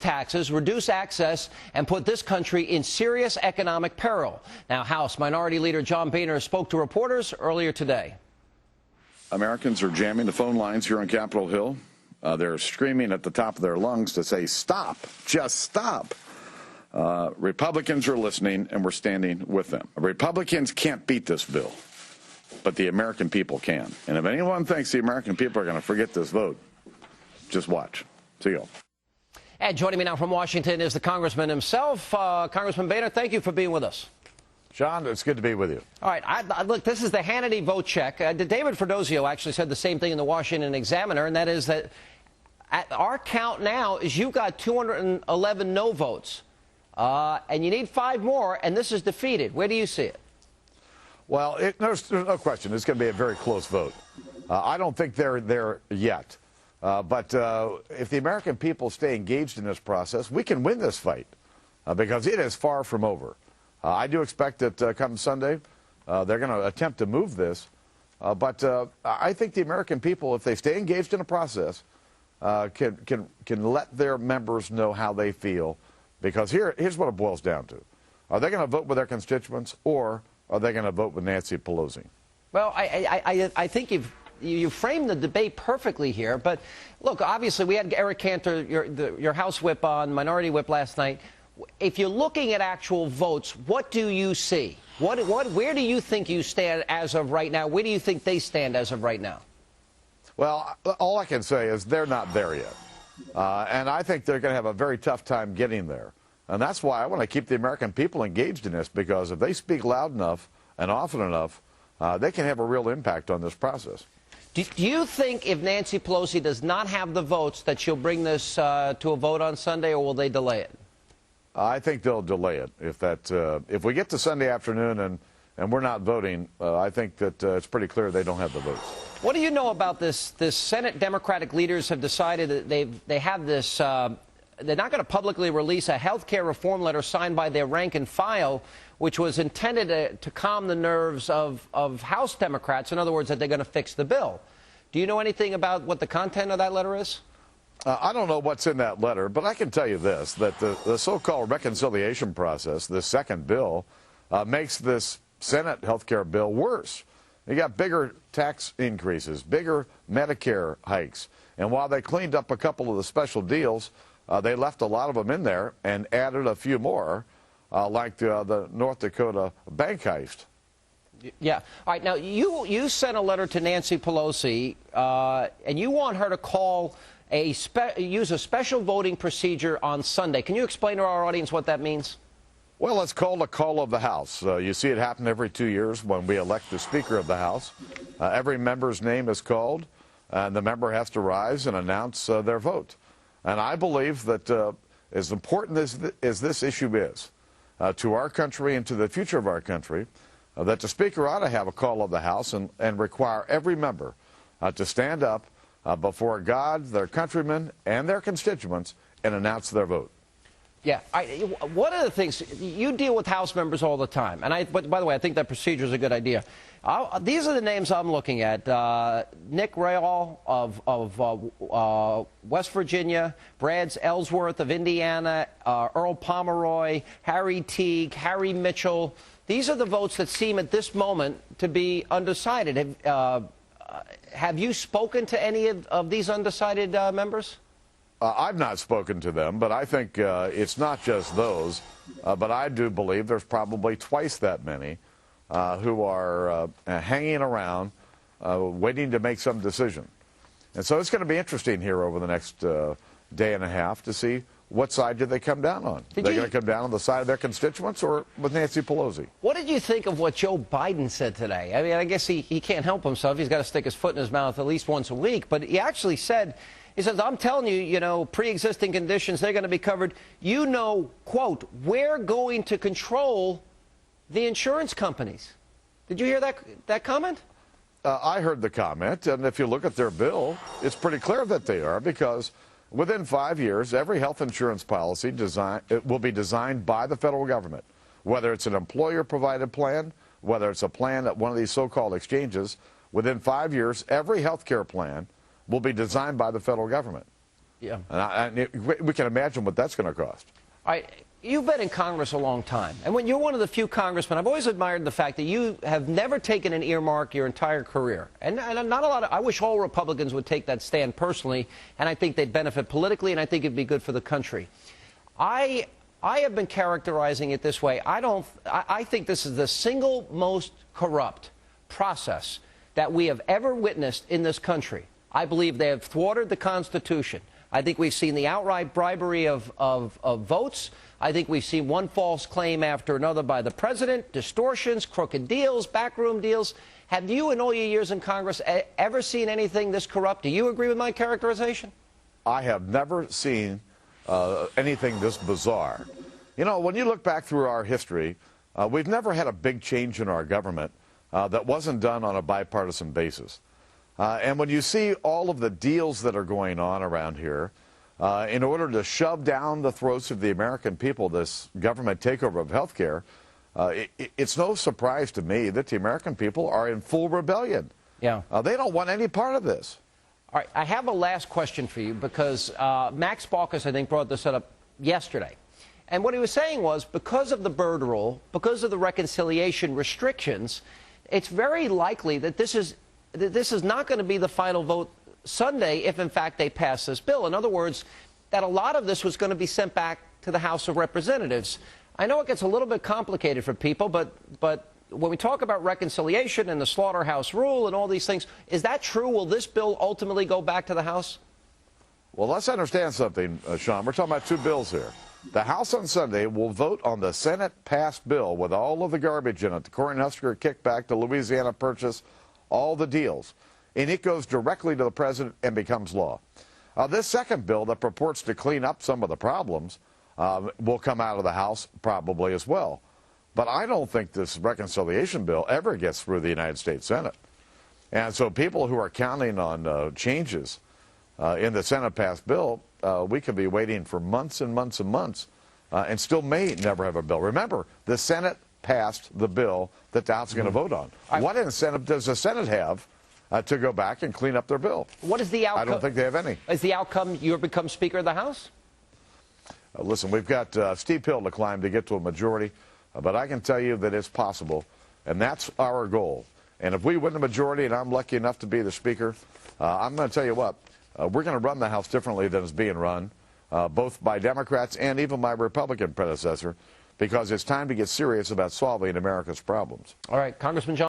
taxes, reduce access, and put this country in serious economic peril. Now, House Minority Leader John Boehner spoke to reporters earlier today. Americans are jamming the phone lines here on Capitol Hill. They're screaming at the top of their lungs to say, stop, just stop. Republicans are listening, and we're standing with them. Republicans can't beat this bill, but the American people can. And if anyone thinks the American people are going to forget this vote, just watch. See you all. And joining me now from Washington is the congressman himself. Congressman Boehner, thank you for being with us. John, it's good to be with you. All right. Look, this is the Hannity vote check. David Ferdozio actually said the same thing in the Washington Examiner, and that is that at our count now is you've got 211 no votes, and you need 5 more, and this is defeated. Where do you see it? Well, there's no question. It's going to be a very close vote. I don't think they're there yet. But if the American people stay engaged in this process, we can win this fight because it is far from over. I do expect that come Sunday, they're going to attempt to move this. But I think the American people, if they stay engaged in a process, can let their members know how they feel. Because here's what it boils down to. Are they going to vote with their constituents, or are they going to vote with Nancy Pelosi? Well, I think you framed the debate perfectly here, but look, obviously we had Eric Cantor, your House Whip, on Minority Whip last night. If you're looking at actual votes, what do you see? Where do you think you stand as of right now? Where do you think they stand as of right now? Well, all I can say is they're not there yet. And I think they're going to have a very tough time getting there. And that's why I want to keep the American people engaged in this, because if they speak loud enough and often enough, they can have a real impact on this process. Do you think if Nancy Pelosi does not have the votes that she'll bring this to a vote on Sunday, or will they delay it? I think they'll delay it. If we get to Sunday afternoon and we're not voting, I think that it's pretty clear they don't have the votes. What do you know about this? This Senate Democratic leaders have decided that they have this. They're not going to publicly release a health care reform letter signed by their rank and file, which was intended to calm the nerves of House Democrats. In other words, that they're going to fix the bill. Do you know anything about what the content of that letter is? I don't know what's in that letter, but I can tell you this, that the so-called reconciliation process, this second bill, makes this Senate health care bill worse. You got bigger tax increases, bigger Medicare hikes. And while they cleaned up a couple of the special deals, they left a lot of them in there and added a few more, like the North Dakota bank heist. Yeah. All right. Now, you sent a letter to Nancy Pelosi, and you want her to call use a special voting procedure on Sunday. Can you explain to our audience what that means? Well, it's called a call of the House. You see it happen every 2 years when we elect the Speaker of the House. Every member's name is called, and the member has to rise and announce their vote. And I believe that as important as this issue is to our country and to the future of our country, that the Speaker ought to have a call of the House and require every member to stand up before God, their countrymen, and their constituents and announce their vote. Yeah. One of the things, you deal with House members all the time, and but by the way, I think that procedure is a good idea. These are the names I'm looking at. Nick Rayall of West Virginia, Brad Ellsworth of Indiana, Earl Pomeroy, Harry Teague, Harry Mitchell. These are the votes that seem at this moment to be undecided. Have you spoken to any of these undecided members? I've not spoken to them, but I think it's not just those. But I do believe there's probably twice that many who are hanging around, waiting to make some decision. And so it's going to be interesting here over the next day and a half to see what side do they come down on. They're going to come down on the side of their constituents or with Nancy Pelosi. What did you think of what Joe Biden said today? I mean, I guess he can't help himself. He's got to stick his foot in his mouth at least once a week. But he actually said, he says, I'm telling you, pre-existing conditions, they're going to be covered. Quote, we're going to control the insurance companies. Did you hear that comment? I heard the comment, and if you look at their bill, it's pretty clear that they are, because within 5 years, every health insurance policy will be designed by the federal government, whether it's an employer-provided plan, whether it's a plan at one of these so-called exchanges. Within 5 years, every health care plan will be designed by the federal government. Yeah. And we can imagine what that's going to cost. All right. You've been in Congress a long time, and when you're one of the few congressmen, I've always admired the fact that you have never taken an earmark your entire career. And not a lot of, I wish all Republicans would take that stand personally, and I think they'd benefit politically, and I think it'd be good for the country. I have been characterizing it this way. I think this is the single most corrupt process that we have ever witnessed in this country. I believe they have thwarted the Constitution. I think we've seen the outright bribery of votes. I think we've seen one false claim after another by the president, distortions, crooked deals, backroom deals. Have you, in all your years in Congress, ever seen anything this corrupt? Do you agree with my characterization? I have never seen anything this bizarre. You know, when you look back through our history, we've never had a big change in our government that wasn't done on a bipartisan basis. And when you see all of the deals that are going on around here, in order to shove down the throats of the American people this government takeover of health care, it's no surprise to me that the American people are in full rebellion. Yeah. They don't want any part of this. All right, I have a last question for you because Max Baucus, I think, brought this up yesterday. And what he was saying was because of the Byrd rule, because of the reconciliation restrictions, it's very likely that this is not going to be the final vote Sunday if, in fact, they pass this bill. In other words, that a lot of this was going to be sent back to the House of Representatives. I know it gets a little bit complicated for people, but when we talk about reconciliation and the slaughterhouse rule and all these things, is that true? Will this bill ultimately go back to the House? Well, let's understand something, Sean. We're talking about two bills here. The House on Sunday will vote on the Senate-passed bill with all of the garbage in it, the Cornhusker kickback, the Louisiana Purchase, all the deals. And it goes directly to the president and becomes law. This second bill that purports to clean up some of the problems will come out of the House probably as well. But I don't think this reconciliation bill ever gets through the United States Senate. And so people who are counting on changes in the Senate-passed bill, we could be waiting for months and months and months and still may never have a bill. Remember, the Senate passed the bill that the House is going to vote on. What incentive does the Senate have to go back and clean up their bill? What is the outcome? I don't think they have any. Is the outcome you become Speaker of the House? Listen, we've got a steep hill to climb to get to a majority, but I can tell you that it's possible, and that's our goal. And if we win the majority and I'm lucky enough to be the Speaker, I'm going to tell you what, we're going to run the House differently than it's being run, both by Democrats and even my Republican predecessor, because it's time to get serious about solving America's problems. All right, Congressman John.